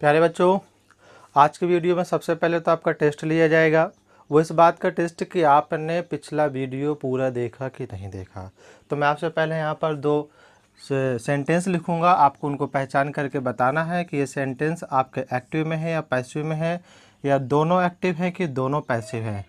प्यारे बच्चों, आज की वीडियो में सबसे पहले तो आपका टेस्ट लिया जाएगा। वो इस बात का टेस्ट कि आपने पिछला वीडियो पूरा देखा कि नहीं देखा। तो मैं आपसे पहले यहाँ पर दो सेंटेंस लिखूँगा, आपको उनको पहचान करके बताना है कि ये सेंटेंस आपके एक्टिव में है या पैसिव में है, या दोनों एक्टिव हैं कि दोनों पैसिव हैं।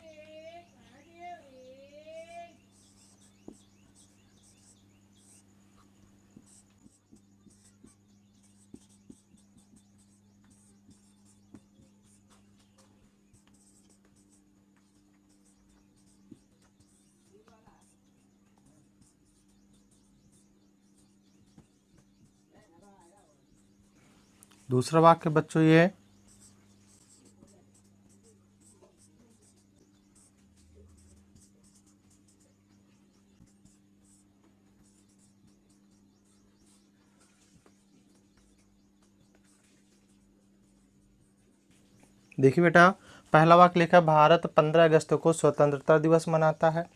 दूसरा वाक्य बच्चों ये, देखिए बेटा, पहला वाक्य लिखा भारत 15 अगस्त को स्वतंत्रता दिवस मनाता है।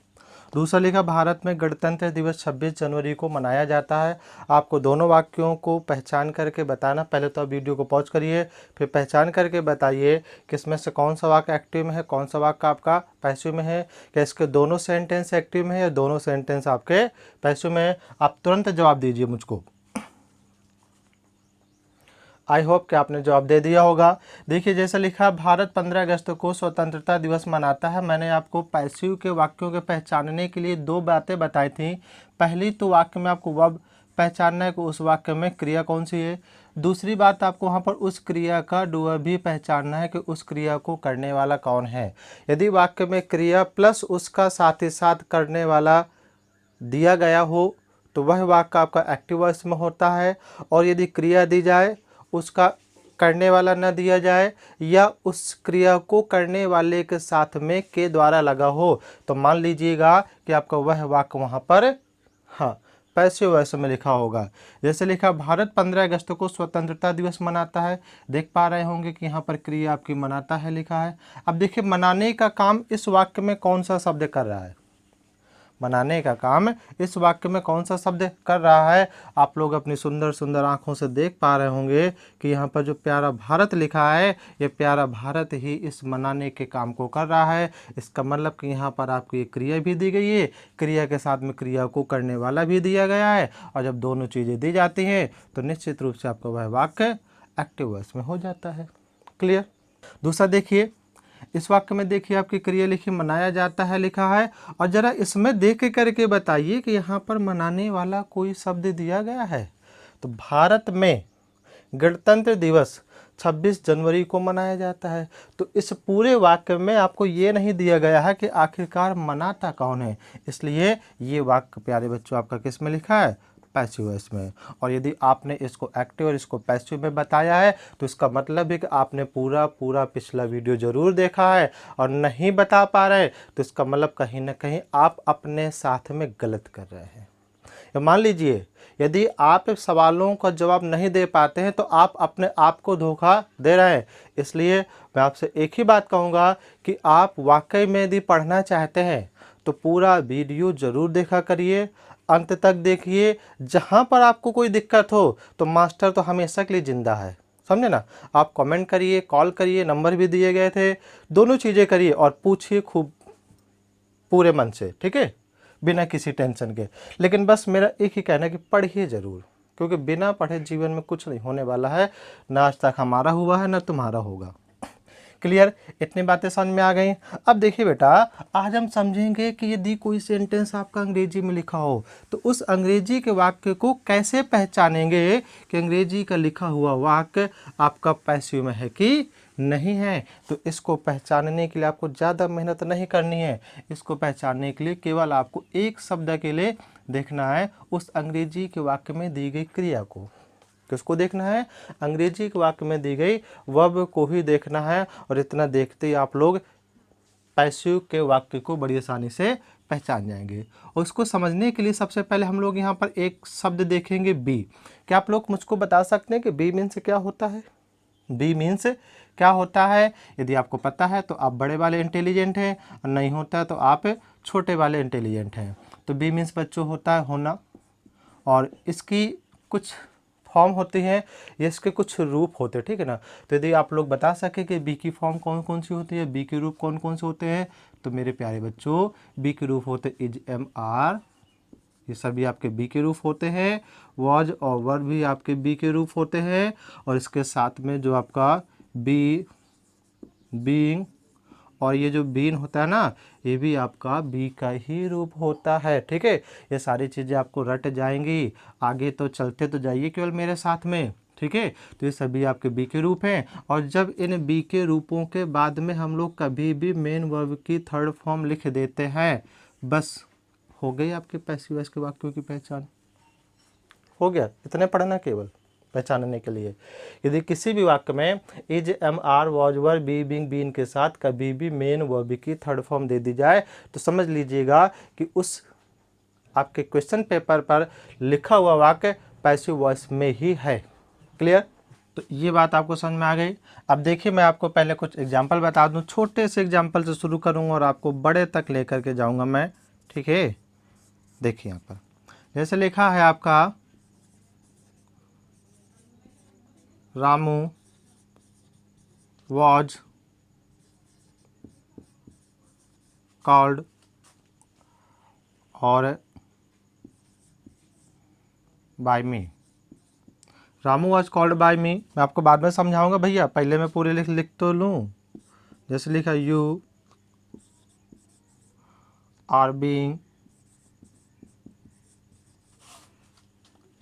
दूसरा लिखा भारत में गणतंत्र दिवस 26 जनवरी को मनाया जाता है। आपको दोनों वाक्यों को पहचान करके बताना। पहले तो आप वीडियो को पॉज करिए, फिर पहचान करके बताइए कि इसमें से कौन सा वाक्य एक्टिव में है, कौन सा वाक्य आपका पैसिव में है। क्या इसके दोनों सेंटेंस एक्टिव में है या दोनों सेंटेंस आपके पैसिव में है। आप तुरंत जवाब दीजिए मुझको। आई होप कि आपने जवाब दे दिया होगा। देखिए, जैसे लिखा भारत 15 अगस्त को स्वतंत्रता दिवस मनाता है। मैंने आपको पैसिव के वाक्यों के पहचानने के लिए दो बातें बताई थी। पहली तो वाक्य में आपको वर्ब पहचानना है कि उस वाक्य में क्रिया कौन सी है। दूसरी बात, आपको वहाँ पर उस क्रिया का डूअर भी पहचानना है कि उस क्रिया को करने वाला कौन है। यदि वाक्य में क्रिया प्लस उसका साथ ही साथ करने वाला दिया गया हो तो वह वाक्य आपका एक्टिव वॉइस में होता है। और यदि क्रिया दी जाए, उसका करने वाला न दिया जाए, या उस क्रिया को करने वाले के साथ में के द्वारा लगा हो, तो मान लीजिएगा कि आपका वह वाक्य वहाँ पर पैसिव वॉइस में लिखा होगा। जैसे लिखा भारत 15 अगस्त को स्वतंत्रता दिवस मनाता है। देख पा रहे होंगे कि यहाँ पर क्रिया आपकी मनाता है लिखा है। अब देखिए, मनाने का काम इस वाक्य में कौन सा शब्द कर रहा है। मनाने का काम इस वाक्य में कौन सा शब्द कर रहा है। आप लोग अपनी सुंदर सुंदर आंखों से देख पा रहे होंगे कि यहाँ पर जो प्यारा भारत लिखा है, ये प्यारा भारत ही इस मनाने के काम को कर रहा है। इसका मतलब कि यहाँ पर आपकी एक क्रिया भी दी गई है, क्रिया के साथ में क्रिया को करने वाला भी दिया गया है। और जब दोनों चीज़ें दी जाती हैं तो निश्चित रूप से आपका वह वाक्य एक्टिव वॉइस में हो जाता है। क्लियर। दूसरा देखिए, इस वाक्य में देखिए आपकी क्रिया लिखी मनाया जाता है लिखा है। और जरा इसमें देख करके बताइए कि यहाँ पर मनाने वाला कोई शब्द दिया गया है। तो भारत में गणतंत्र दिवस 26 जनवरी को मनाया जाता है। तो इस पूरे वाक्य में आपको ये नहीं दिया गया है कि आखिरकार मनाता कौन है। इसलिए ये वाक्य प्यारे बच्चों आपका किस में लिखा है, पैसिव वॉइस में। और यदि आपने इसको एक्टिव और इसको पैसिव में बताया है तो इसका मतलब है कि आपने पूरा पिछला वीडियो जरूर देखा है, और नहीं बता पा रहे तो इसका मतलब कहीं ना कहीं आप अपने साथ में गलत कर रहे हैं। मान लीजिए, यदि आप सवालों का जवाब नहीं दे पाते हैं तो आप अपने आप को धोखा दे रहे हैं। इसलिए मैं आपसे एक ही बात कहूँगा कि आप वाकई में यदि पढ़ना चाहते हैं तो पूरा वीडियो ज़रूर देखा करिए, अंत तक देखिए। जहाँ पर आपको कोई दिक्कत हो तो मास्टर तो हमेशा के लिए ज़िंदा है, समझे ना। आप कमेंट करिए, कॉल करिए, नंबर भी दिए गए थे। दोनों चीज़ें करिए और पूछिए खूब पूरे मन से, ठीक है, बिना किसी टेंशन के। लेकिन बस मेरा एक ही कहना है कि पढ़िए ज़रूर, क्योंकि बिना पढ़े जीवन में कुछ नहीं होने वाला है। ना आज तक हमारा हुआ है ना तुम्हारा होगा। क्लियर। इतनी बातें समझ में आ गई। अब देखिए बेटा, आज हम समझेंगे कि यदि कोई सेंटेंस आपका अंग्रेजी में लिखा हो तो उस अंग्रेजी के वाक्य को कैसे पहचानेंगे कि अंग्रेजी का लिखा हुआ वाक्य आपका पैसिव में है कि नहीं है। तो इसको पहचानने के लिए आपको ज़्यादा मेहनत नहीं करनी है। इसको पहचानने के लिए केवल आपको एक शब्द के लिए देखना है उस अंग्रेजी के वाक्य में दी गई क्रिया को। किसको देखना है, अंग्रेजी के वाक्य में दी गई वर्ब को ही देखना है। और इतना देखते ही आप लोग पैसिव के वाक्य को बड़ी आसानी से पहचान जाएंगे। और इसको समझने के लिए सबसे पहले हम लोग यहाँ पर एक शब्द देखेंगे बी। क्या आप लोग मुझको बता सकते हैं कि बी मीन्स क्या होता है। बी मीन्स क्या होता है। यदि आपको पता है तो आप बड़े वाले इंटेलिजेंट हैं, और नहीं होता है तो आप छोटे वाले इंटेलिजेंट हैं। तो बी मीन्स बच्चों होता है होना, और इसकी कुछ फॉर्म होती हैं, ये इसके कुछ रूप होते हैं, ठीक है ना। तो यदि आप लोग बता सके कि बी की फॉर्म कौन कौन सी होती है, बी के रूप कौन कौन से होते हैं, तो मेरे प्यारे बच्चों बी के रूप होते इज, एम, आर, ये सभी आपके बी के रूप होते हैं। वॉज और वर भी आपके बी के रूप होते हैं, और इसके साथ में जो आपका बी, बीइंग, और ये जो बीन होता है ना, ये भी आपका बी का ही रूप होता है, ठीक है। ये सारी चीज़ें आपको रट जाएंगी, आगे तो चलते तो जाइए केवल मेरे साथ में, ठीक है। तो ये सभी आपके बी के रूप हैं, और जब इन बी के रूपों के बाद में हम लोग कभी भी मेन वर्ब की थर्ड फॉर्म लिख देते हैं, बस हो गई आपके पैसिव वॉइस के वाक्यों की पहचान। हो गया, इतने पढ़ना केवल पहचानने के लिए। यदि किसी भी वाक्य में is, am, are, was, were, be, being, been के साथ कभी भी मेन वर्ब की थर्ड फॉर्म दे दी जाए, तो समझ लीजिएगा कि उस आपके क्वेश्चन पेपर पर लिखा हुआ वाक्य पैसिव वॉइस में ही है। क्लियर? तो ये बात आपको समझ में आ गई। अब देखिए, मैं आपको पहले कुछ एग्जाम्पल बता दूं, छोटे से एग्जाम्पल से शुरू करूंगा और आपको बड़े तक लेकर के जाऊंगा मैं, ठीक है। देखिए यहाँ पर जैसे लिखा है आपका, रामू was called, और by me. Ramu was called by me, मैं आपको बाद में समझाऊंगा भैया, पहले मैं पूरे लिख तो लूँ। जैसे लिखा, you are being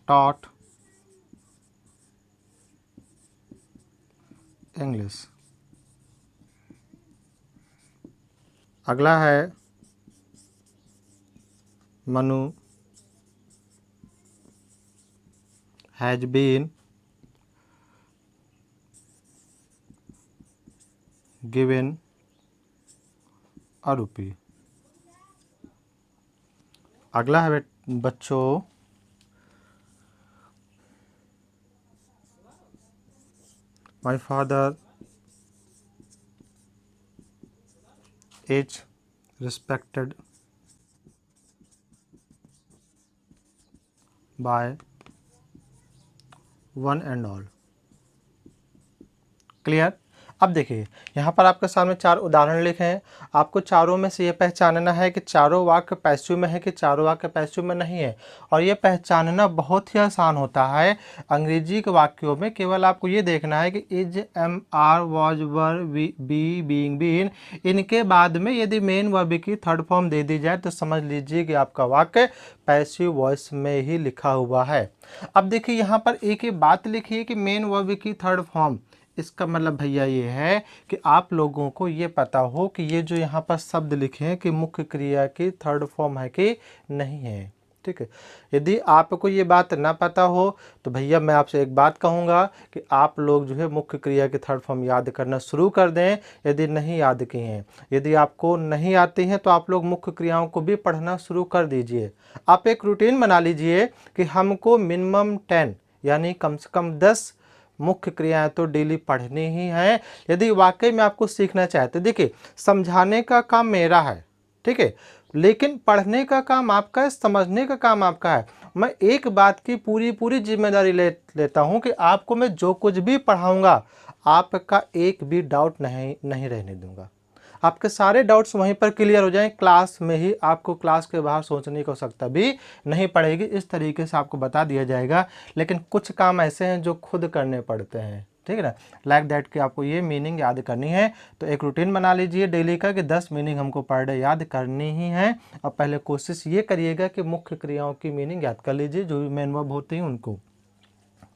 taught English. अगला है, Manu has been given a rupee. अगला है बच्चों, my father is respected by one and all. Clear? अब देखिए, यहाँ पर आपके सामने 4 उदाहरण लिखे हैं, आपको चारों में से ये पहचानना है कि चारों वाक्य पैसिव में है कि चारों वाक्य पैसिव में नहीं है। और ये पहचानना बहुत ही आसान होता है अंग्रेजी के वाक्यों में। केवल आपको ये देखना है कि is, am, are, was, were, be, being, been, इनके बाद में यदि मेन वर्ब की थर्ड फॉर्म दे दी जाए तो समझ लीजिए कि आपका वाक्य पैसिव वॉइस में ही लिखा हुआ है। अब देखिए, यहाँ पर एक ही बात लिखी है कि मेन वर्ब की थर्ड फॉर्म, इसका मतलब भैया ये है कि आप लोगों को ये पता हो कि ये जो यहाँ पर शब्द लिखे हैं कि मुख्य क्रिया की थर्ड फॉर्म है कि नहीं है, ठीक है। यदि आपको ये बात ना पता हो तो भैया मैं आपसे एक बात कहूँगा कि आप लोग जो है मुख्य क्रिया की थर्ड फॉर्म याद करना शुरू कर दें, यदि नहीं याद की हैं। यदि आपको नहीं आती हैं तो आप लोग मुख्य क्रियाओं को भी पढ़ना शुरू कर दीजिए। आप एक रूटीन बना लीजिए कि हमको मिनिमम 10 यानी कम से कम 10 मुख्य क्रियाएं तो डेली पढ़नी ही है। यदि वाकई में आपको सीखना चाहते, देखिए समझाने का काम मेरा है, ठीक है, लेकिन पढ़ने का काम आपका है, समझने का काम आपका है। मैं एक बात की पूरी जिम्मेदारी लेता हूं कि आपको मैं जो कुछ भी पढ़ाऊंगा आपका एक भी डाउट नहीं रहने दूंगा। आपके सारे डाउट्स वहीं पर क्लियर हो जाएं क्लास में ही, आपको क्लास के बाहर सोचने की आवश्यकता भी नहीं पड़ेगी। इस तरीके से आपको बता दिया जाएगा। लेकिन कुछ काम ऐसे हैं जो खुद करने पड़ते हैं, ठीक है ना, लाइक दैट कि आपको ये मीनिंग याद करनी है। तो एक रूटीन बना लीजिए डेली का कि 10 मीनिंग हमको पर डे याद करनी ही है। और पहले कोशिश ये करिएगा कि मुख्य क्रियाओं की मीनिंग याद कर लीजिए, जो भी मेन वर्ब होती हैं उनको।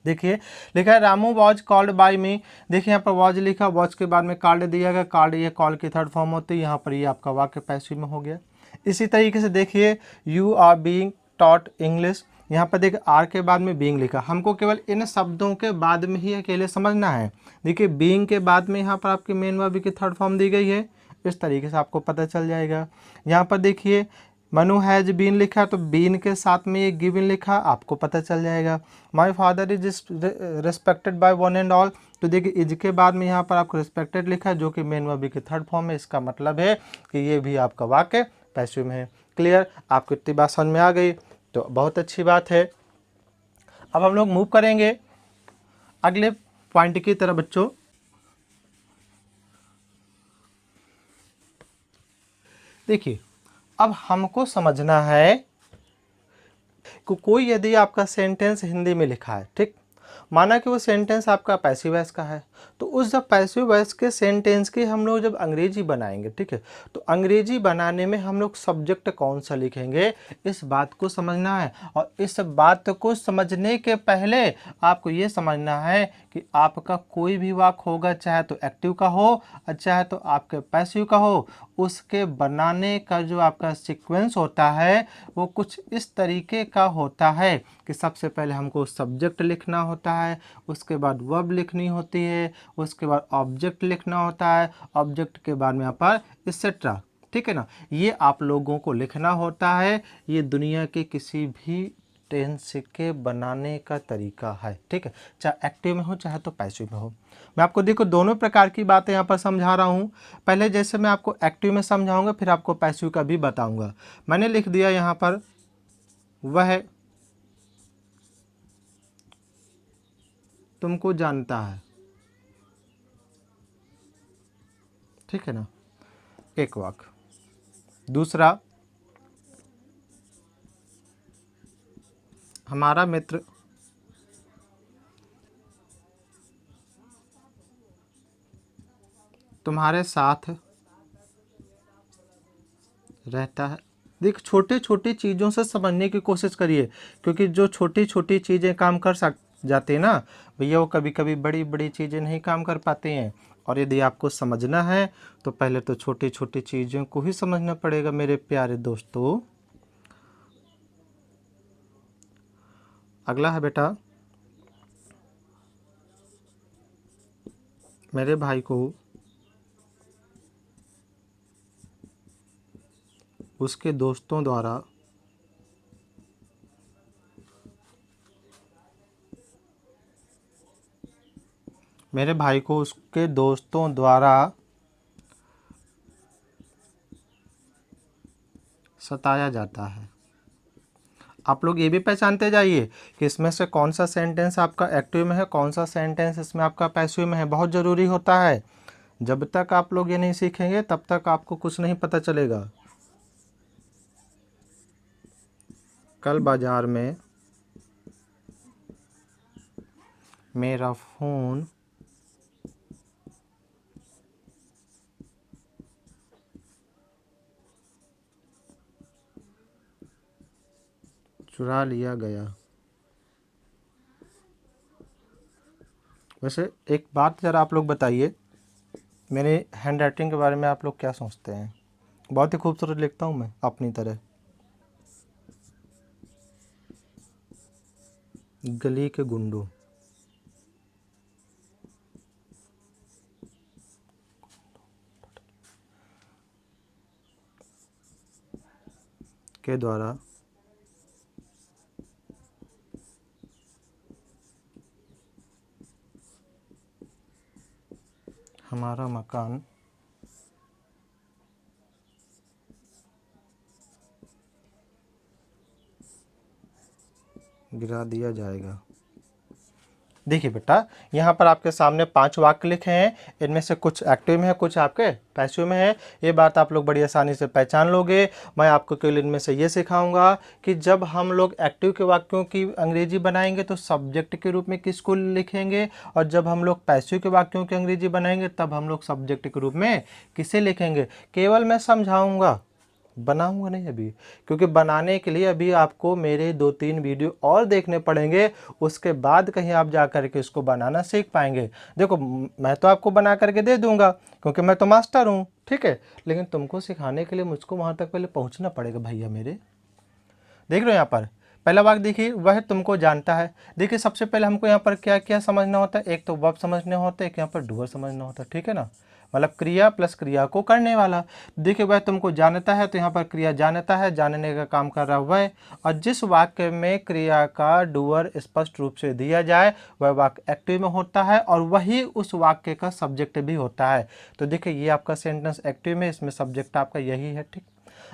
देखिए लिखा है, रामू वॉज कॉल्ड बाय मी। देखिए यहाँ पर वॉज लिखा, वॉज के बाद में कॉल्ड दिया गया, कॉल्ड ये कॉल की थर्ड फॉर्म होती है, यहाँ पर ये आपका वाक्य पैसिव में हो गया। इसी तरीके से देखिए, you are being taught English, यहाँ पर देखिए आर के बाद में बीइंग लिखा, हमको केवल इन शब्दों के बाद में ही अकेले समझना है। देखिए बीइंग के बाद में यहाँ पर आपकी मेन वर्ब की थर्ड फॉर्म दी गई है, इस तरीके से आपको पता चल जाएगा। यहाँ पर देखिए मनु हैज बीन लिखा, तो बीन के साथ में ये गिवन लिखा, आपको पता चल जाएगा। My father is respected by one and all, तो देखिए इज के बाद में यहाँ पर आपको रिस्पेक्टेड लिखा है, जो कि मेन वर्ब की थर्ड फॉर्म है। इसका मतलब है कि ये भी आपका वाक्य पैसिव में है। क्लियर? आपको इतनी बात समझ में आ गई तो बहुत अच्छी बात है। अब हम लोग मूव करेंगे अगले पॉइंट की तरह बच्चों, देखिए अब हमको समझना है कि कोई यदि आपका सेंटेंस हिंदी में लिखा है, ठीक, माना कि वो सेंटेंस आपका पैसिव वॉइस का है, तो उस जब पैसिव वॉइस के सेंटेंस की हम लोग जब अंग्रेजी बनाएंगे, ठीक है, तो अंग्रेजी बनाने में हम लोग सब्जेक्ट कौन सा लिखेंगे, इस बात को समझना है। और इस बात को समझने के पहले आपको ये समझना है कि आपका कोई भी वाक्य होगा, चाहे तो एक्टिव का हो और चाहे तो आपके पैसिव का हो, उसके बनाने का जो आपका सीक्वेंस होता है वो कुछ इस तरीके का होता है कि सबसे पहले हमको सब्जेक्ट लिखना होता है, उसके बाद वर्ब लिखनी होती है, उसके बाद ऑब्जेक्ट लिखना होता है, ऑब्जेक्ट के बाद में यहाँ पर एक्सेट्रा, ठीक है ना। ये आप लोगों को लिखना होता है, ये दुनिया के किसी भी टेंस के बनाने का तरीका है, ठीक है, चाहे एक्टिव में हो चाहे तो पैसिव में हो। मैं आपको देखो दोनों प्रकार की बातें यहाँ पर समझा रहा हूँ। पहले जैसे मैं आपको एक्टिव में समझाऊंगा, फिर आपको पैसिव का भी बताऊंगा। मैंने लिख दिया यहाँ पर वह तुमको जानता है, ठीक है ना, एक वाक्य। दूसरा, हमारा मित्र तुम्हारे साथ रहता है। देख, छोटे छोटी चीज़ों से समझने की कोशिश करिए, क्योंकि जो छोटी छोटी चीज़ें काम कर जाते हैं ना भैया, वो कभी कभी बड़ी बड़ी चीज़ें नहीं काम कर पाते हैं। और यदि आपको समझना है तो पहले तो छोटी छोटी चीज़ों को ही समझना पड़ेगा मेरे प्यारे दोस्तों। अगला है बेटा, मेरे भाई को उसके दोस्तों द्वारा मेरे भाई को उसके दोस्तों द्वारा सताया जाता है। आप लोग ये भी पहचानते जाइए कि इसमें से कौन सा सेंटेंस आपका एक्टिव में है, कौन सा सेंटेंस इसमें आपका पैसिव में है, बहुत ज़रूरी होता है। जब तक आप लोग ये नहीं सीखेंगे तब तक आपको कुछ नहीं पता चलेगा। कल बाजार में मेरा फ़ोन चुरा लिया गया। वैसे एक बात ज़रा आप लोग बताइए, मेरे हैंड राइटिंग के बारे में आप लोग क्या सोचते हैं? बहुत ही खूबसूरत लिखता हूँ मैं अपनी तरह। गली के गुंडों के द्वारा हमारा मकान गिरा दिया जाएगा। देखिए बेटा, यहाँ पर आपके सामने 5 वाक्य लिखे हैं, इनमें से कुछ एक्टिव में है, कुछ आपके पैसिव में है। ये बात आप लोग बड़ी आसानी से पहचान लोगे। मैं आपको केवल इनमें से ये सिखाऊंगा कि जब हम लोग एक्टिव के वाक्यों की अंग्रेजी बनाएंगे तो सब्जेक्ट के रूप में किसको लिखेंगे, और जब हम लोग पैसिव के वाक्यों की अंग्रेजी बनाएंगे तब हम लोग सब्जेक्ट के रूप में किसे लिखेंगे। केवल मैं समझाऊँगा, बनाऊंगा नहीं अभी, क्योंकि बनाने के लिए अभी आपको मेरे 2-3 वीडियो और देखने पड़ेंगे, उसके बाद कहीं आप जा कर के इसको बनाना सीख पाएंगे। देखो, मैं तो आपको बना करके दे दूंगा क्योंकि मैं तो मास्टर हूँ, ठीक है, लेकिन तुमको सिखाने के लिए मुझको वहाँ तक पहले पहुँचना पड़ेगा भैया मेरे। देख लो यहाँ पर पहला वाक्य देखिए, वह तुमको जानता है। देखिए सबसे पहले हमको यहाँ पर क्या क्या समझना होता है, एक तो वर्ब समझना होता है, एक यहाँ पर डूअर समझना होता है, ठीक है ना, मतलब क्रिया प्लस क्रिया को करने वाला। देखिए वह तुमको जानता है, तो यहाँ पर क्रिया जानता है, जानने का काम कर रहा है वह, और जिस वाक्य में क्रिया का डूअर स्पष्ट रूप से दिया जाए वह वाक्य एक्टिव में होता है और वही उस वाक्य का सब्जेक्ट भी होता है। तो देखिए ये आपका सेंटेंस एक्टिव में, इसमें सब्जेक्ट आपका यही है, ठीक।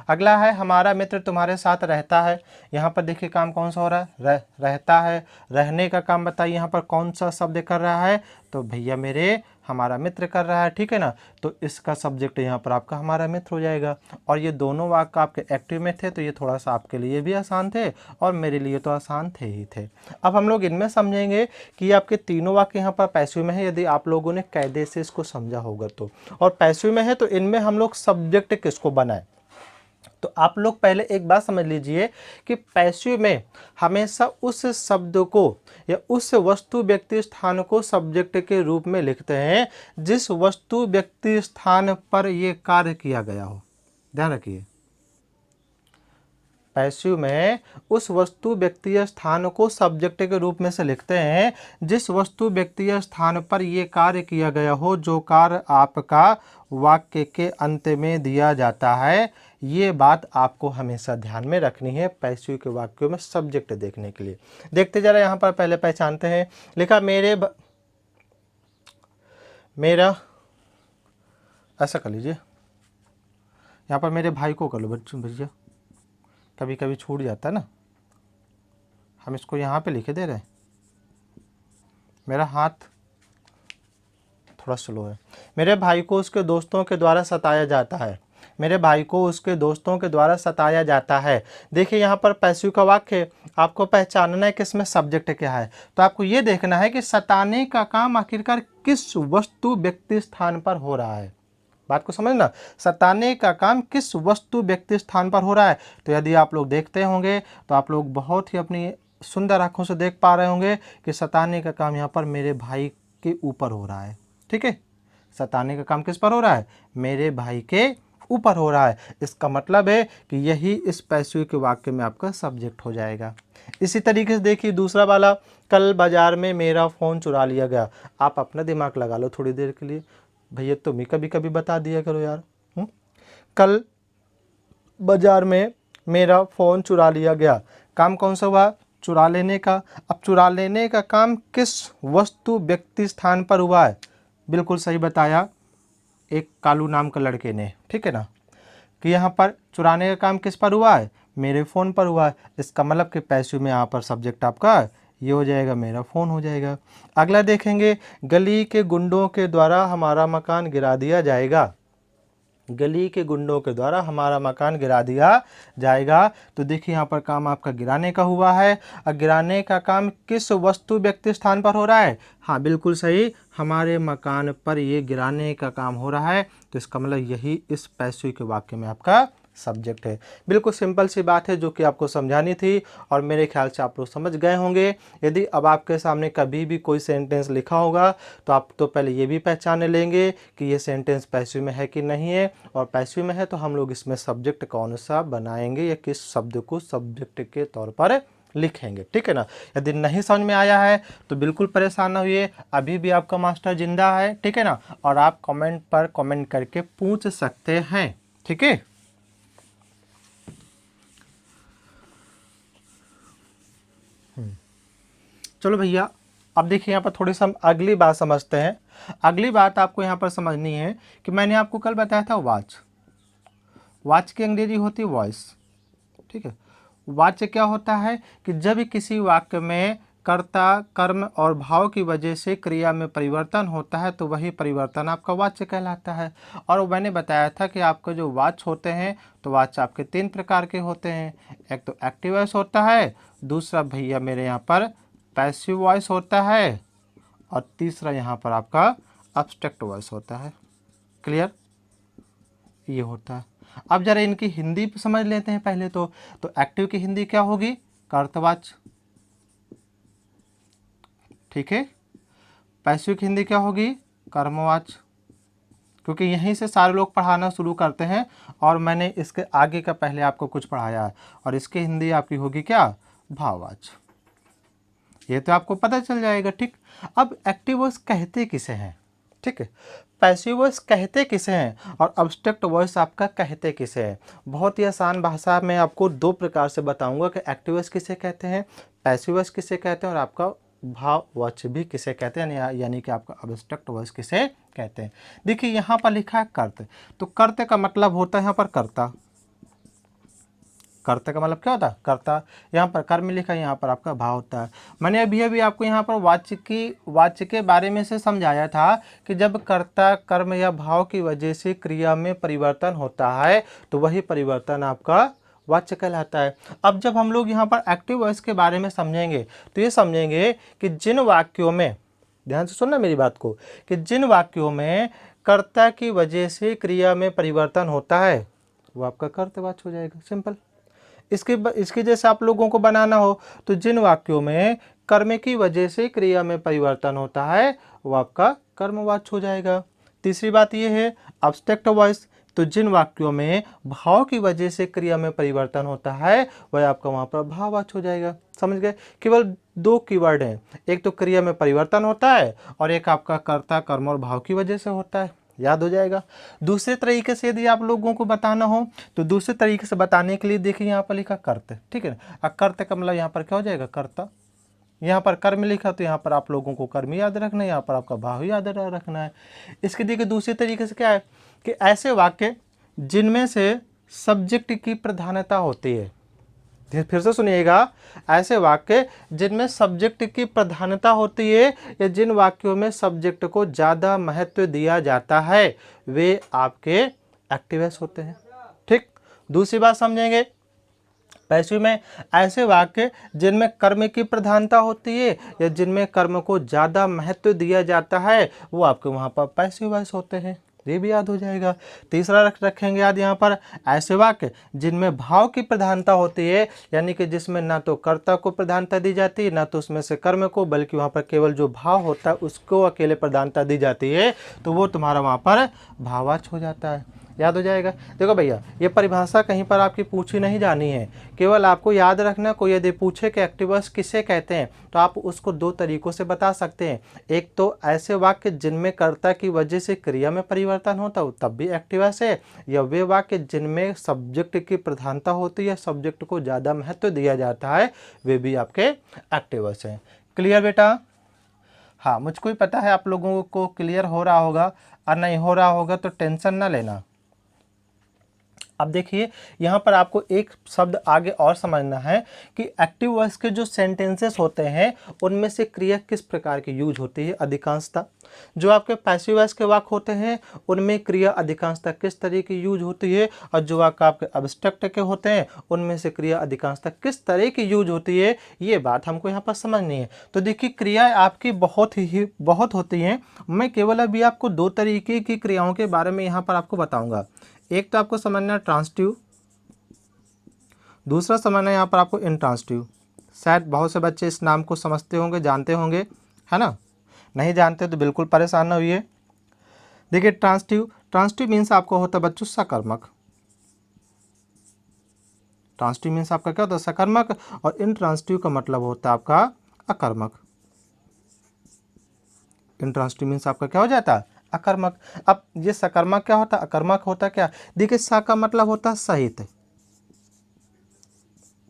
अगला है हमारा मित्र तुम्हारे साथ रहता है। यहाँ पर देखिए काम कौन सा हो रहा है, रहता है। रहने का काम बताइए यहाँ पर कौन सा शब्द कर रहा है, तो भैया मेरे हमारा मित्र कर रहा है, ठीक है ना। तो इसका सब्जेक्ट यहाँ पर आपका हमारा मित्र हो जाएगा। और ये दोनों वाक्य आपके एक्टिव में थे, तो ये थोड़ा सा आपके लिए भी आसान थे और मेरे लिए तो आसान थे ही थे। अब हम लोग इनमें समझेंगे कि ये आपके तीनों वाक्य यहाँ पर पैसिव में है, यदि आप लोगों ने कायदे से इसको समझा होगा तो। और पैसिव में है तो इनमें हम लोग सब्जेक्ट किसको बनाए, तो आप लोग पहले एक बात समझ लीजिए कि पैसिव में हमेशा उस शब्द को या उस वस्तु व्यक्ति स्थान को सब्जेक्ट के रूप में लिखते हैं जिस वस्तु व्यक्ति स्थान पर यह कार्य किया गया हो। ध्यान रखिए, पैसिव में उस वस्तु व्यक्ति स्थान को सब्जेक्ट के रूप में से लिखते हैं जिस वस्तु व्यक्ति स्थान पर यह कार्य किया गया हो, जो कार्य आपका वाक्य के अंत में दिया जाता है। ये बात आपको हमेशा ध्यान में रखनी है पैसिव के वाक्यों में सब्जेक्ट देखने के लिए। देखते जरा यहाँ पर पहले पहचानते हैं। लिखा मेरा, ऐसा कर लीजिए, यहाँ पर मेरे भाई को कर लो बच्चों, भैया कभी कभी छूट जाता है ना, हम इसको यहाँ पे लिखे दे रहे हैं। मेरा हाथ थोड़ा स्लो है। मेरे भाई को उसके दोस्तों के द्वारा सताया जाता है। मेरे भाई को उसके दोस्तों के द्वारा सताया जाता है। देखिए यहाँ पर पैसिव का वाक्य आपको पहचानना है कि इसमें सब्जेक्ट क्या है। तो आपको ये देखना है कि सताने का काम आखिरकार किस वस्तु व्यक्ति स्थान पर हो रहा है। बात को समझना, सताने का काम किस वस्तु व्यक्ति स्थान पर हो रहा है। तो यदि आप लोग देखते होंगे तो आप लोग बहुत ही अपनी सुंदर आंखों से देख पा रहे होंगे कि सताने का काम यहाँ पर मेरे भाई के ऊपर हो रहा है। ठीक है, सताने का काम किस पर हो रहा है, मेरे भाई के ऊपर हो रहा है। इसका मतलब है कि यही इस पैसिव के वाक्य में आपका सब्जेक्ट हो जाएगा। इसी तरीके से देखिए दूसरा वाला, कल बाजार में मेरा फ़ोन चुरा लिया गया। आप अपना दिमाग लगा लो थोड़ी देर के लिए, भैया तुम ही कभी कभी बता दिया करो यार। कल बाजार में मेरा फ़ोन चुरा लिया गया, काम कौन सा हुआ, चुरा लेने का। अब चुरा लेने का काम किस वस्तु व्यक्ति स्थान पर हुआ है, बिल्कुल सही बताया एक कालू नाम का लड़के ने, ठीक है ना, कि यहाँ पर चुराने का काम किस पर हुआ है, मेरे फ़ोन पर हुआ है। इसका मतलब कि पैसिव में यहाँ पर सब्जेक्ट आपका ये हो जाएगा, मेरा फ़ोन हो जाएगा। अगला देखेंगे, गली के गुंडों के द्वारा हमारा मकान गिरा दिया जाएगा। गली के गुंडों के द्वारा हमारा मकान गिरा दिया जाएगा। तो देखिए यहाँ पर काम आपका गिराने का हुआ है। और गिराने का काम किस वस्तु व्यक्ति स्थान पर हो रहा है, हाँ बिल्कुल सही, हमारे मकान पर ये गिराने का काम हो रहा है। तो इसका मतलब यही इस पैसिव के वाक्य में आपका सब्जेक्ट है। बिल्कुल सिंपल सी बात है जो कि आपको समझानी थी और मेरे ख्याल से आप लोग समझ गए होंगे। यदि अब आपके सामने कभी भी कोई सेंटेंस लिखा होगा तो आप तो पहले ये भी पहचान लेंगे कि ये सेंटेंस पैसिव में है कि नहीं है, और पैसिव में है तो हम लोग इसमें सब्जेक्ट कौन सा बनाएंगे या किस शब्द को सब्जेक्ट के तौर पर लिखेंगे, ठीक है ना। यदि नहीं समझ में आया है तो बिल्कुल परेशान न होइए, अभी भी आपका मास्टर जिंदा है, ठीक है ना, और आप कमेंट पर कमेंट करके पूछ सकते हैं, ठीक है। चलो भैया, अब देखिए यहाँ पर थोड़ी सी हम अगली बात समझते हैं। अगली बात आपको यहाँ पर समझनी है कि मैंने आपको कल बताया था वॉच, वॉच की अंग्रेजी होती है वॉइस, ठीक है। वाच्य क्या होता है कि जब किसी वाक्य में कर्ता, कर्म और भाव की वजह से क्रिया में परिवर्तन होता है तो वही परिवर्तन आपका वाच्य कहलाता है। और मैंने बताया था कि आपके जो वाच्य होते हैं तो वाच्य आपके 3 प्रकार के होते हैं। एक तो एक्टिव वॉइस होता है, दूसरा भैया मेरे यहाँ पर पैसिव वॉइस होता है, और तीसरा यहाँ पर आपका अब्स्ट्रैक्ट वॉइस होता है। क्लियर, ये होता है। अब जरा इनकी हिंदी समझ लेते हैं पहले तो एक्टिव की हिंदी क्या होगी, कर्तवाच्य, ठीक है। पैसिव की हिंदी क्या होगी, कर्मवाच्य, क्योंकि यहीं से सारे लोग पढ़ाना शुरू करते हैं और मैंने इसके आगे का पहले आपको कुछ पढ़ाया है। और इसकी हिंदी आपकी होगी क्या, भाववाच्य, ये तो आपको पता चल जाएगा, ठीक। अब एक्टिव वॉइस कहते किसे हैं, ठीक है, पैसिव वॉइस कहते किसे हैं और अब्स्ट्रैक्ट वॉइस आपका कहते किसे हैं। बहुत ही आसान भाषा में आपको 2 प्रकार से बताऊंगा कि एक्टिव वॉइस किसे कहते हैं, पैसिव वॉइस किसे कहते हैं, और आपका भाववाच्य भी किसे कहते हैं, यानी कि आपका अब्स्ट्रैक्ट वॉइस किसे कहते हैं। देखिए यहाँ पर लिखा है कर्त, तो कर्त का मतलब होता है यहाँ पर कर्ता, कर्ता का मतलब क्या होता है, कर्ता। यहाँ पर कर्म लिखा है, यहाँ पर आपका भाव होता है। मैंने अभी आपको यहाँ पर वाच्य के बारे में से समझाया था कि जब कर्ता, कर्म या भाव की वजह से क्रिया में परिवर्तन होता है तो वही परिवर्तन आपका वाच्य कहलाता है। अब जब हम लोग यहाँ पर एक्टिव वॉइस के बारे में समझेंगे तो ये समझेंगे कि जिन वाक्यों में, ध्यान से सुनना मेरी बात को, कि जिन वाक्यों में कर्ता की वजह से क्रिया में परिवर्तन होता है वो आपका कर्तवाच्य हो जाएगा। सिंपल। इसके जैसे आप लोगों को बनाना हो तो जिन वाक्यों में कर्म की वजह से क्रिया में परिवर्तन होता है वो आपका कर्मवाच्य हो जाएगा। तीसरी बात ये है अब्स्ट्रैक्ट वॉइस, तो जिन वाक्यों में भाव की वजह से क्रिया में परिवर्तन होता है वह आपका वहां पर भाववाच्य हो जाएगा। समझ गए? केवल दो कीवर्ड हैं, एक तो क्रिया में परिवर्तन होता है और एक आपका कर्ता, कर्म और भाव की वजह से होता है। याद हो जाएगा। दूसरे तरीके से यदि आप लोगों को बताना हो तो दूसरे तरीके से बताने के लिए देखिए यहाँ पर लिखा कर्त, ठीक है ना। कर्त का मतलब यहाँ पर क्या हो जाएगा, कर्ता। यहाँ पर कर्म लिखा तो यहाँ पर आप लोगों को कर्म याद रखना है, यहाँ पर आपका भाव याद रखना है। इसके देखिए दूसरे तरीके से क्या है कि ऐसे वाक्य जिनमें से सब्जेक्ट की प्रधानता होती है, फिर से सुनिएगा, ऐसे वाक्य जिनमें सब्जेक्ट की प्रधानता होती है या जिन वाक्यों में सब्जेक्ट को ज़्यादा महत्व दिया जाता है वे आपके एक्टिव वॉइस होते हैं। ठीक। दूसरी बात समझेंगे, पैसिव में ऐसे वाक्य जिनमें कर्म की प्रधानता होती है या जिनमें कर्म को ज़्यादा महत्व दिया जाता है वो आपके वहाँ पर पैसिव वॉइस होते हैं। ये भी याद हो जाएगा। तीसरा रखेंगे याद यहाँ पर ऐसे वाक्य जिनमें भाव की प्रधानता होती है, यानी कि जिसमें ना तो कर्ता को प्रधानता दी जाती है ना तो उसमें से कर्म को, बल्कि वहाँ पर केवल जो भाव होता है उसको अकेले प्रधानता दी जाती है, तो वो तुम्हारा वहाँ पर भाववाच्य हो जाता है। याद हो जाएगा। देखो भैया, ये परिभाषा कहीं पर आपकी पूछी नहीं जानी है, केवल आपको याद रखना। कोई यदि पूछे कि एक्टिव वॉइस किसे कहते हैं तो आप उसको दो तरीकों से बता सकते हैं। एक तो ऐसे वाक्य जिनमें कर्ता की वजह से क्रिया में परिवर्तन होता हो तब भी एक्टिव वॉइस है, या वे वाक्य जिनमें सब्जेक्ट की प्रधानता होती है, सब्जेक्ट को ज़्यादा महत्व दिया जाता है, वे भी आपके एक्टिव वॉइस हैं। क्लियर बेटा? हाँ, मुझको ही पता है आप लोगों को क्लियर हो रहा होगा, और नहीं हो रहा होगा तो टेंशन ना लेना। अब देखिए यहाँ पर आपको एक शब्द आगे और समझना है कि एक्टिव वॉइस के जो सेंटेंसेस होते हैं उनमें से क्रिया किस प्रकार की यूज होती है अधिकांशतः। जो आपके पैसिव वॉइस के वाक्य होते हैं उनमें क्रिया अधिकांशतः किस तरह की यूज होती है, और जो वाक्य आपके अब्स्ट्रैक्ट के होते हैं उनमें से क्रिया अधिकांशतः किस तरह की यूज होती है, ये बात हमको यहाँ पर समझनी है। तो देखिए क्रिया आपकी बहुत होती हैं। मैं केवल अभी आपको दो तरीके की क्रियाओं के बारे में यहाँ पर आपको बताऊँगा। एक तो आपको समझना है ट्रांसटिव, दूसरा समझना है यहाँ पर आपको इंट्रांसटिव। शायद बहुत से बच्चे इस नाम को समझते होंगे, जानते होंगे, है ना। नहीं जानते तो बिल्कुल परेशान ना होइए। देखिए ट्रांसटिव मीन्स आपको होता है बच्चों सकर्मक। ट्रांसटिव मीन्स आपका क्या होता है, सकर्मक, और इंट्रांसटिव का मतलब होता है आपका अकर्मक। इंट्रांसटिव मीन्स आपका क्या हो जाता है, अकर्मक। अब ये सकर्मक क्या होता है, अकर्मक होता क्या? देखिए सा का मतलब होता है सहित,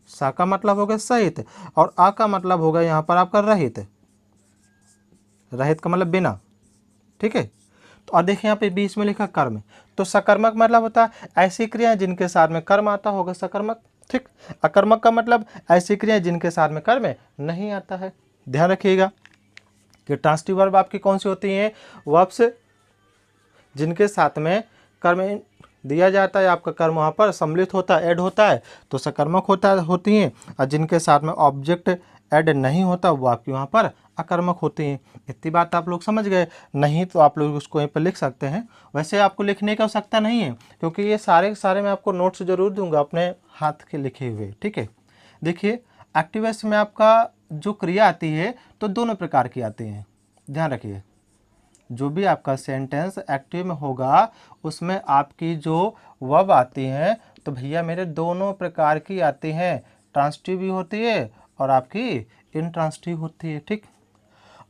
सा का मतलब हो गया सहित, और आ का मतलब होगा यहाँ पर आपका रहित। रहित का मतलब बिना, ठीक है। तो और देखिए यहाँ पे बीच में लिखा कर्म, तो सकर्मक मतलब होता है ऐसी क्रियाएं जिनके साथ में कर्म आता होगा, सकर्मक। ठीक। अकर्मक का मतलब ऐसी क्रियाएं जिनके साथ में कर्म नहीं आता है। ध्यान रखिएगा कि ट्रांसटिव वर्ब आपकी कौन सी होती हैं, वर्ब्स जिनके साथ में कर्म दिया जाता है, आपका कर्म वहाँ पर सम्मिलित होता है, ऐड होता है, तो सकर्मक होती हैं, और जिनके साथ में ऑब्जेक्ट ऐड नहीं होता वो आपकी वहाँ पर अकर्मक होती हैं। इतनी बात आप लोग समझ गए? नहीं तो आप लोग उसको यहीं पर लिख सकते हैं। वैसे आपको लिखने की आवश्यकता नहीं है क्योंकि ये सारे मैं आपको नोट्स जरूर दूंगा अपने हाथ के लिखे हुए, ठीक है। देखिए एक्टिव वॉइस में आपका जो क्रिया आती है तो दोनों प्रकार की आती हैं। ध्यान रखिए, जो भी आपका सेंटेंस एक्टिव में होगा उसमें आपकी जो वर्ब आती हैं तो भैया मेरे दोनों प्रकार की आती हैं, ट्रांसटिव भी होती है और आपकी इंट्रांसटिव होती है। ठीक।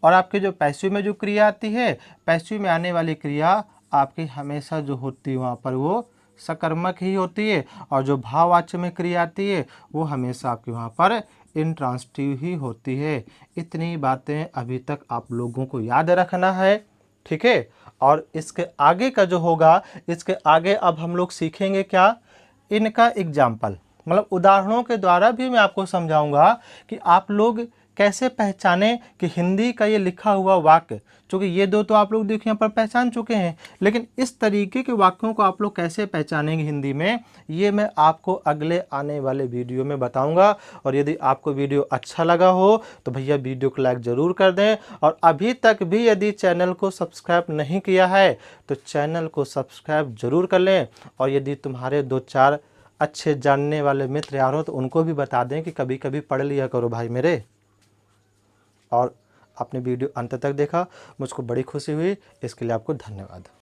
और आपके जो पैसिव में जो क्रिया आती है, पैसिव में आने वाली क्रिया आपकी हमेशा जो होती है वहाँ पर वो सकर्मक ही होती है, और जो भाववाच्य में क्रिया आती है वो हमेशा आपके वहाँ पर इंट्रांसटिव ही होती है। इतनी बातें अभी तक आप लोगों को याद रखना है, ठीक है। और इसके आगे का जो होगा, इसके आगे अब हम लोग सीखेंगे क्या, इनका एग्जाम्पल। मतलब उदाहरणों के द्वारा भी मैं आपको समझाऊंगा कि आप लोग कैसे पहचाने कि हिंदी का ये लिखा हुआ वाक्य, चूँकि ये दो तो आप लोग देखिए यहाँ पर पहचान चुके हैं, लेकिन इस तरीके के वाक्यों को आप लोग कैसे पहचानेंगे हिंदी में, ये मैं आपको अगले आने वाले वीडियो में बताऊंगा। और यदि आपको वीडियो अच्छा लगा हो तो भैया वीडियो को लाइक ज़रूर कर दें, और अभी तक भी यदि चैनल को सब्सक्राइब नहीं किया है तो चैनल को सब्सक्राइब ज़रूर कर लें। और यदि तुम्हारे 2-4 अच्छे जानने वाले मित्र यार हो तो उनको भी बता दें कि कभी कभी पढ़ लिया करो भाई मेरे। और आपने वीडियो अंत तक देखा, मुझको बड़ी खुशी हुई, इसके लिए आपको धन्यवाद।